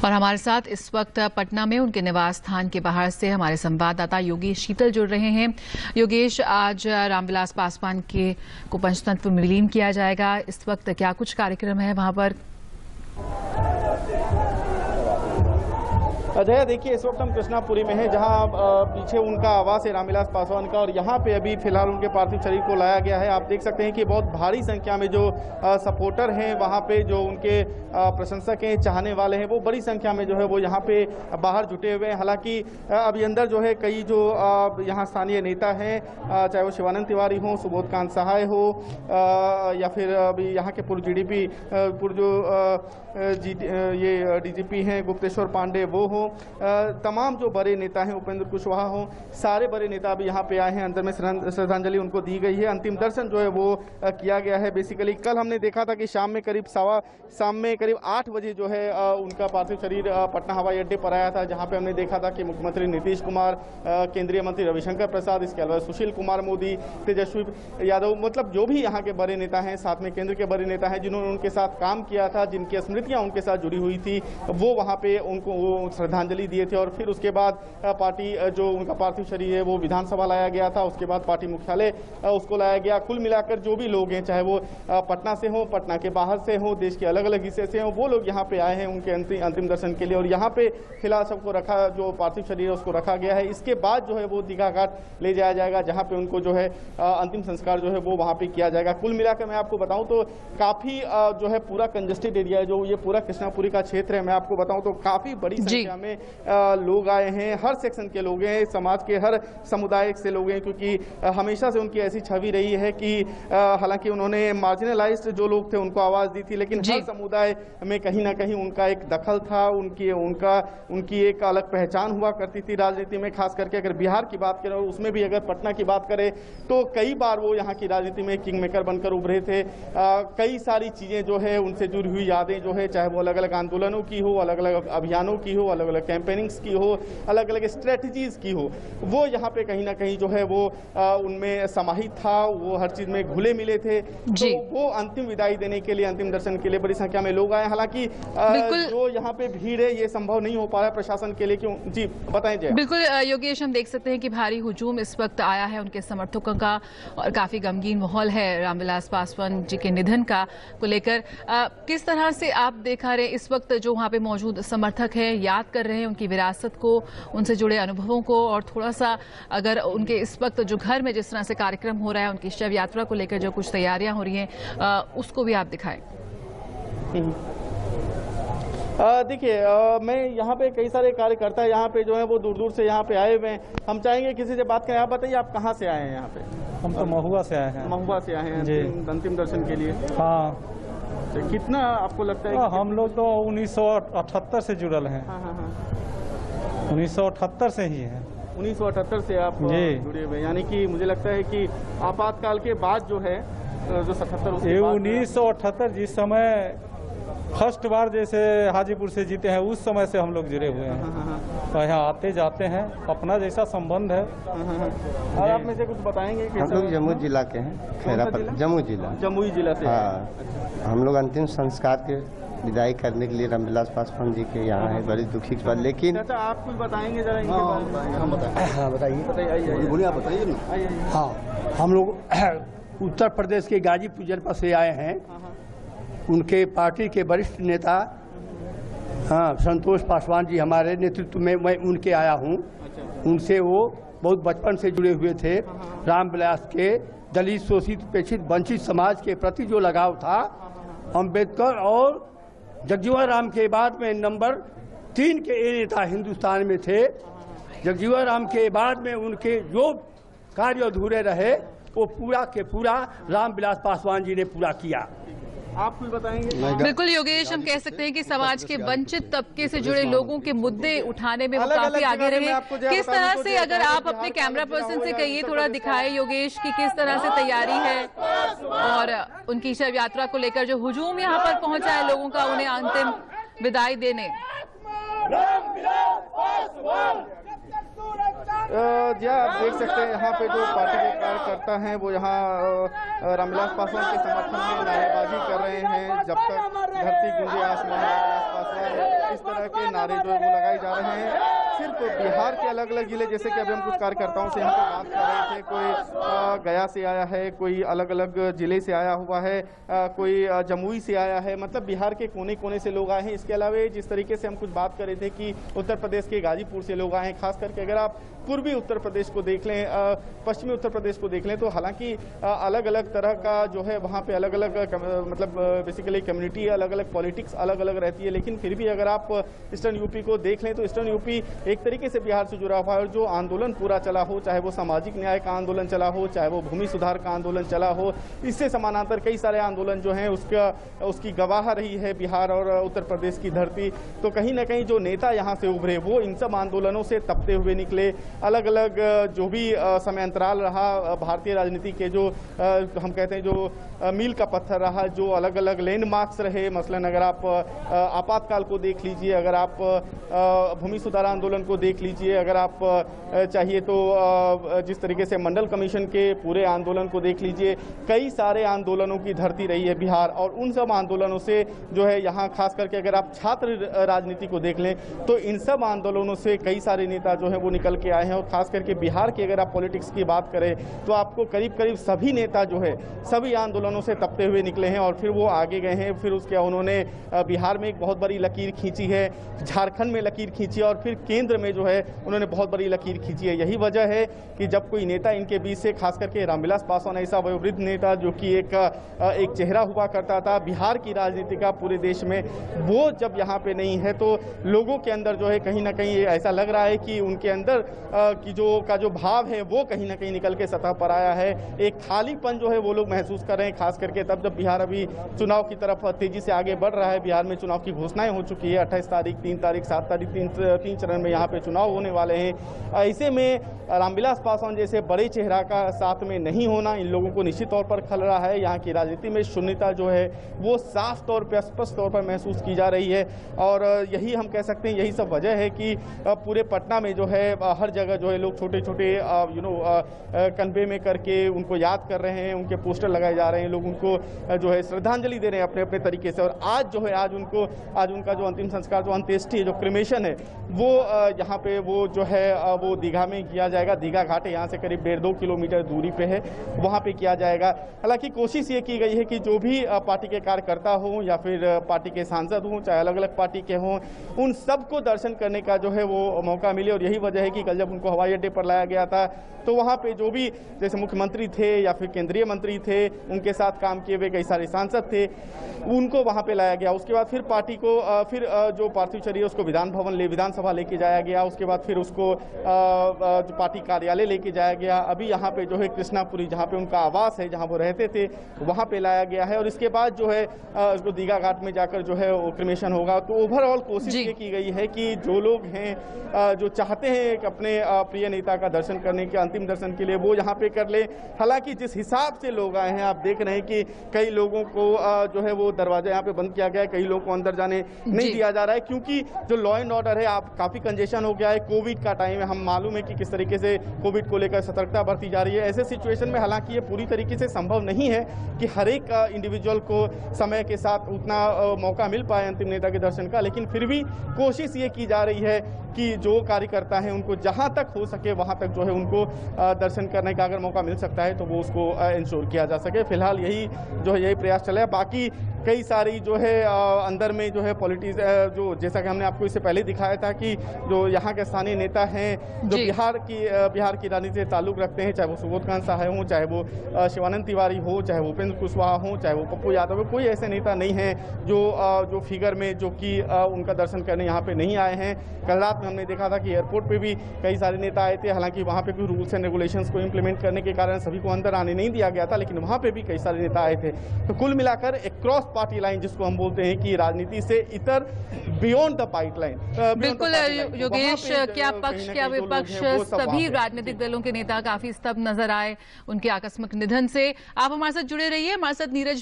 और हमारे साथ इस वक्त पटना में उनके निवास स्थान के बाहर से हमारे संवाददाता योगेश शीतल जुड़ रहे हैं। योगेश, आज रामविलास पासवान को पंचतत्व में विलीन किया जाएगा। इस वक्त क्या कुछ कार्यक्रम है वहां पर? अजय, देखिए इस वक्त हम कृष्णापुरी में हैं, जहां पीछे उनका आवास है रामविलास पासवान का, और यहाँ पे अभी फिलहाल उनके पार्थिव शरीर को लाया गया है। आप देख सकते हैं कि बहुत भारी संख्या में जो सपोर्टर हैं वहाँ पे, जो उनके प्रशंसक हैं, चाहने वाले हैं, वो बड़ी संख्या में जो है वो यहाँ पे बाहर जुटे हुए हैं। हालांकि अभी अंदर जो है कई जो यहाँ स्थानीय नेता हैं, चाहे वो शिवानंद तिवारी हो, सुबोध कांत सहाय हो, या फिर अभी यहाँ के पूर्व जीडीपी ये डीजीपी हैं गुप्तेश्वर पांडे वो हो, तमाम जो बड़े नेता हैं, उपेंद्र कुशवाहा हो, सारे बड़े नेता अभी यहाँ पे आए हैं। अंदर में श्रद्धांजलि उनको दी गई है। अंतिम दर्शन जो है वो किया गया है। बेसिकली कल हमने देखा था कि शाम में करीब 8 बजे जो है उनका पार्थिव शरीर पटना हवाई अड्डे पर आया था, जहाँ पे हमने देखा था कि मुख्यमंत्री नीतीश कुमार, केंद्रीय मंत्री रविशंकर प्रसाद, इसके अलावा सुशील कुमार मोदी, तेजस्वी यादव, मतलब जो भी यहाँ के बड़े नेता हैं, साथ में केंद्र के बड़े नेता हैं जिन्होंने उनके साथ काम किया था, जिनकी स्मृतियाँ उनके साथ जुड़ी हुई थी, वो वहाँ पे उनको श्रद्धांजलि दिए थे। और फिर उसके बाद पार्टी जो उनका पार्थिव शरीर है वो विधानसभा लाया गया था, उसके बाद पार्टी मुख्यालय उसको लाया गया। कुल मिलाकर जो भी लोग हैं, चाहे वो पटना से हो, पटना के बाहर से हो, देश के अलग अलग हिस्से से हो, वो लोग यहाँ पे आए हैं उनके अंतिम दर्शन के लिए। और यहाँ पे फिलहाल सबको रखा, जो पार्थिव शरीर है उसको रखा गया है। इसके बाद जो है वो दीघा घाट ले जाया जाएगा, जहाँ पे उनको जो है अंतिम संस्कार जो है वो वहाँ पे किया जाएगा। कुल मिलाकर मैं आपको बताऊँ तो काफी जो है पूरा कंजेस्टेड एरिया है, जो ये पूरा कृष्णापुरी का क्षेत्र है, मैं आपको बताऊँ तो काफी बड़ी संख्या में लोग आए हैं। हर सेक्शन के लोग हैं, समाज के हर समुदाय से लोग हैं, क्योंकि हमेशा से उनकी ऐसी छवि रही है कि हालांकि उन्होंने मार्जिनलाइज्ड जो लोग थे उनको आवाज दी थी, लेकिन हर समुदाय में कहीं ना कहीं उनका एक दखल था, उनकी एक अलग पहचान हुआ करती थी राजनीति में। खास करके अगर बिहार की बात करें, उसमें भी अगर पटना की बात करें, तो कई बार वो यहाँ की राजनीति में किंग मेकर बनकर उभरे थे। कई सारी चीजें जो है उनसे जुड़ी हुई यादें जो है, चाहे वो अलग अलग आंदोलनों की हो, अलग अलग अभियानों की हो, अलग अलग कैंपेनिंग्स की हो, अलग अलग स्ट्रेटजीज की हो, वो यहाँ पे कहीं ना कहीं जो है वो उनमें समाहित था। वो हर चीज में घुले मिले थे। तो वो अंतिम विदाई देने के लिए, अंतिम दर्शन के लिए बड़ी संख्या में लोग आए। हालांकि जो यहाँ पे भीड़ है ये संभव नहीं हो पा रहा है प्रशासन के लिए। क्यों जी बताएं जय। बिल्कुल योगेश, हम देख सकते हैं कि भारी हुजूम इस वक्त आया है उनके समर्थकों का, और काफी गमगीन माहौल है रामविलास पासवान जी के निधन का को लेकर। किस तरह से आप देखा रहे इस वक्त जो वहाँ पे मौजूद समर्थक है, याद कर रहे हैं उनकी विरासत को, उनसे जुड़े अनुभवों को, और थोड़ा सा अगर उनके इस वक्त जो घर में जिस तरह से कार्यक्रम हो रहा है, उनकी शव यात्रा को लेकर जो कुछ तैयारियां हो रही हैं, उसको भी आप दिखाएं। देखिए मैं यहाँ पे कई सारे कार्यकर्ता यहाँ पे जो है वो दूर दूर से यहाँ पे आए हुए हैं। हम चाहेंगे किसी से बात करें। आप बताइए, आप कहाँ से आए हैं यहाँ पे? हम तो महुआ से आए हैं। महुआ से आए हैं अंतिम दर्शन के लिए? हाँ। तो कितना आपको लगता है? हम लोग तो 1978 से जुड़ल हैं। 1978 से ही हैं। 1978 से आप जुड़े हुए, यानी कि मुझे लगता है कि आपातकाल के बाद जो है जो 77 ये 1978 जिस समय फर्स्ट बार जैसे हाजीपुर से जीते हैं, उस समय से हम लोग जुड़े हुए हैं। तो यहाँ आते जाते हैं, अपना जैसा संबंध है। और आप में से कुछ बताएंगे? हम लोग जमुई जिला के हैं, खैरापत जमुई जिला से। हाँ, हम लोग अंतिम संस्कार के विदाई करने के लिए रामविलास पासवान जी के यहाँ है। बड़ी दुखी की बात। लेकिन आप कुछ बताएंगे जरा इनके बारे में? हाँ बताइए, बोलिए, आप बताइए ना। हाँ, हम लोग उत्तर प्रदेश के गाजीपुर जनपद से आए हैं। उनके पार्टी के वरिष्ठ नेता संतोष पासवान जी हमारे नेतृत्व में मैं उनके आया हूँ। उनसे वो बहुत बचपन से जुड़े हुए थे। रामविलास के दलित, शोषित, उपेक्षित, वंचित समाज के प्रति जो लगाव था, अम्बेडकर और जगजीवन राम के बाद में नंबर 3 के ये नेता हिंदुस्तान में थे। जगजीवन राम के बाद में उनके जो कार्य अधूरे रहे वो पूरा के पूरा रामविलास पासवान जी ने पूरा किया। आप कुछ बताएंगे? बिल्कुल योगेश, हम कह सकते हैं कि समाज के वंचित तबके से जुड़े लोगों के मुद्दे उठाने में वो काफी आगे रहे। किस तरह से, अगर आप अपने कैमरा पर्सन से कहिए थोड़ा दिखाए योगेश कि किस तरह से तैयारी है, और उनकी शव यात्रा को लेकर जो हुजूम यहाँ पर पहुंचा है लोगों का उन्हें अंतिम विदाई देने। जी आप देख सकते हैं यहाँ पे जो पार्टी के कार्यकर्ता हैं वो यहाँ रामविलास पासवान के समर्थन में नारेबाजी कर रहे हैं। जब तक धरती गूंजे आसमान, रामविलास पासवान, इस तरह के नारे जो है वो लगाए जा रहे हैं। सिर्फ बिहार के अलग अलग जिले, जैसे कि अभी हम कुछ कार्यकर्ताओं से यहाँ पे बात कर रहे थे, कोई गया से आया है, कोई अलग अलग जिले से आया हुआ है, कोई जमुई से आया है, मतलब बिहार के कोने कोने से लोग आए हैं। इसके अलावा जिस तरीके से हम कुछ बात कर रहे थे कि उत्तर प्रदेश के गाजीपुर से लोग आए हैं, खास करके अगर आप पूर्वी उत्तर प्रदेश को देख लें, पश्चिमी उत्तर प्रदेश को देख लें, तो हालांकि अलग अलग तरह का जो है वहाँ पे अलग अलग मतलब बेसिकली कम्युनिटी, अलग अलग पॉलिटिक्स अलग अलग रहती है। लेकिन फिर भी अगर आप ईस्टर्न यूपी को देख लें तो ईस्टर्न यूपी एक तरीके से बिहार से जुड़ा हुआ है। और जो आंदोलन पूरा चला हो, चाहे वो सामाजिक न्याय का आंदोलन चला हो, चाहे वो भूमि सुधार का आंदोलन चला हो, इससे समानांतर कई सारे आंदोलन जो हैं उसकी गवाह रही है बिहार और उत्तर प्रदेश की धरती। तो कहीं ना कहीं जो नेता यहाँ से उभरे वो इन सब आंदोलनों से तपते हुए निकले। अलग अलग जो भी समय अंतराल रहा भारतीय राजनीति के, जो हम कहते हैं जो मील का पत्थर रहा, जो अलग अलग लैंडमार्क्स रहे, मसलन अगर आप आपातकाल को देख लीजिए, अगर आप भूमि सुधार आंदोलन को देख लीजिए, अगर आप चाहिए तो जिस तरीके से मंडल कमीशन के पूरे आंदोलन को देख लीजिए, कई सारे आंदोलनों की धरती रही है बिहार। और उन सब आंदोलनों से जो है यहाँ खास करके अगर आप छात्र राजनीति को देख लें तो इन सब आंदोलनों से कई सारे नेता जो है वो निकल के आए हैं। और खास करके बिहार की अगर आप पॉलिटिक्स की बात करें तो आपको करीब करीब सभी नेता जो है सभी आंदोलनों से तपते हुए निकले हैं और फिर वो आगे गए हैं। फिर उसके उन्होंने बिहार में एक बहुत बड़ी लकीर खींची है, झारखंड में लकीर खींची और फिर केंद्र में जो है उन्होंने बहुत बड़ी लकीर खींची है। यही वजह है कि जब कोई नेता इनके बीच से, खास करके रामविलास पासवान ऐसा वयोवृद्ध नेता जो कि एक चेहरा हुआ करता था बिहार की राजनीति का पूरे देश में, वो जब यहाँ पे नहीं है तो लोगों के अंदर जो है कहीं ना कहीं ऐसा लग रहा है कि उनके अंदर की जो भाव है वो कहीं ना कहीं निकल के सतह पर आया है। एक खालीपन जो है वो लोग महसूस कर रहे हैं, खास करके तब जब बिहार अभी चुनाव की तरफ तेजी से आगे बढ़ रहा है। बिहार में चुनाव की घोषणाएं हो चुकी है, 28 तारीख, 3 तारीख, 7 तारीख, तीन चरण में यहाँ पे चुनाव होने वाले हैं। ऐसे में रामविलास पासवान जैसे बड़े चेहरा का साथ में नहीं होना इन लोगों को निश्चित तौर पर खल रहा है। यहाँ की राजनीति में शून्यता जो है वो साफ तौर पर, स्पष्ट तौर पर महसूस की जा रही है। और यही हम कह सकते हैं, यही सब वजह है कि पूरे पटना में जो है हर जगह जो है लोग छोटे छोटे कन्वे में करके उनको याद कर रहे हैं, उनके पोस्टर लगाए जा रहे हैं, लोग उनको जो है श्रद्धांजलि दे रहे हैं अपने अपने तरीके से। और आज जो है आज उनका जो अंतिम संस्कार, जो अंत्येष्टि, जो क्रिमेशन है वो यहाँ पे वो जो है वो दीघा में किया जाएगा। दीघा घाट यहाँ से करीब 1.5-2 किलोमीटर दूरी पे है, वहाँ पे किया जाएगा। हालांकि कोशिश ये की गई है कि जो भी पार्टी के कार्यकर्ता हों या फिर पार्टी के सांसद हों, चाहे अलग अलग पार्टी के हों, उन सबको दर्शन करने का जो है वो मौका मिले। और यही वजह है कि कल जब उनको हवाई अड्डे पर लाया गया था तो वहाँ पे जो भी जैसे मुख्यमंत्री थे या फिर केंद्रीय मंत्री थे, उनके साथ काम किए हुए कई सारे सांसद थे, उनको वहाँ पे लाया गया। उसके बाद फिर पार्टी को फिर जो पार्थिव शरीर उसको विधानसभा लेके जाया गया। उसके बाद फिर उसको जो पार्टी कार्यालय लेके जाया गया। अभी यहाँ पे जो है कृष्णापुरी, जहाँ पे उनका आवास है, जहाँ वो रहते थे, वहाँ पे लाया गया है। और इसके बाद जो है उसको दीघा घाट में जाकर जो है वो क्रिमेशन होगा। तो ओवरऑल कोशिश ये की गई है कि जो लोग हैं जो चाहते हैं कि अपने प्रिय नेता का दर्शन करने के, अंतिम दर्शन के लिए, वो यहाँ पे कर ले। हालांकि जिस हिसाब से लोग आए हैं, आप देख रहे हैं कि कई लोगों को जो है वो दरवाजा यहाँ पे बंद किया गया है, कई लोगों को अंदर जाने नहीं दिया जा रहा है, क्योंकि जो लॉ एंड ऑर्डर है आप काफी कंजेशन हो गया है। कोविड का टाइम है, हम मालूम है कि किस तरीके से कोविड को लेकर सतर्कता बरती जा रही है। ऐसे सिचुएशन में हालांकि ये पूरी तरीके से संभव नहीं है कि हर एक इंडिविजुअल को समय के साथ उतना मौका मिल पाए अंतिम नेता के दर्शन का, लेकिन फिर भी कोशिश ये की जा रही है कि जो कार्यकर्ता हैं उनको जहां तक हो सके वहां तक जो है उनको दर्शन करने का अगर मौका मिल सकता है तो वो उसको इंश्योर किया जा सके। फिलहाल यही प्रयास चला है। बाकी कई सारी जो है अंदर में जो है पॉलिटिक्स, जो जैसा कि हमने आपको इससे पहले दिखाया था कि जो यहाँ के स्थानीय नेता हैं जो बिहार की राजनीति से ताल्लुक रखते हैं, चाहे वो सुबोधकांत सहाय हों, चाहे वो शिवानंद तिवारी हो, चाहे वो उपेंद्र कुशवाहा हो, चाहे वो पप्पू यादव हो, कोई ऐसे नेता नहीं है जो फिगर में जो कि उनका दर्शन करने यहाँ पे नहीं आए हैं। कल रात में हमने देखा था कि एयरपोर्ट पे भी कई सारे नेता आए थे। हालांकि वहाँ पे कोई रूल्स एंड रेगुलेशंस को इम्प्लीमेंट करने के कारण सभी को अंदर आने नहीं दिया गया था, लेकिन वहाँ पे भी कई सारे नेता आए थे। तो कुल मिलाकर एक क्रॉस पार्टी लाइन, जिसको हम बोलते हैं कि राजनीति से इतर, बियॉन्ड द पार्टी लाइन। बिल्कुल योगेश, क्या पक्ष क्या विपक्ष सभी राजनीतिक दलों के नेता काफी स्तब्ध नजर आए उनके आकस्मिक निधन से। आप हमारे साथ जुड़े रहिए। हमारे साथ नीरज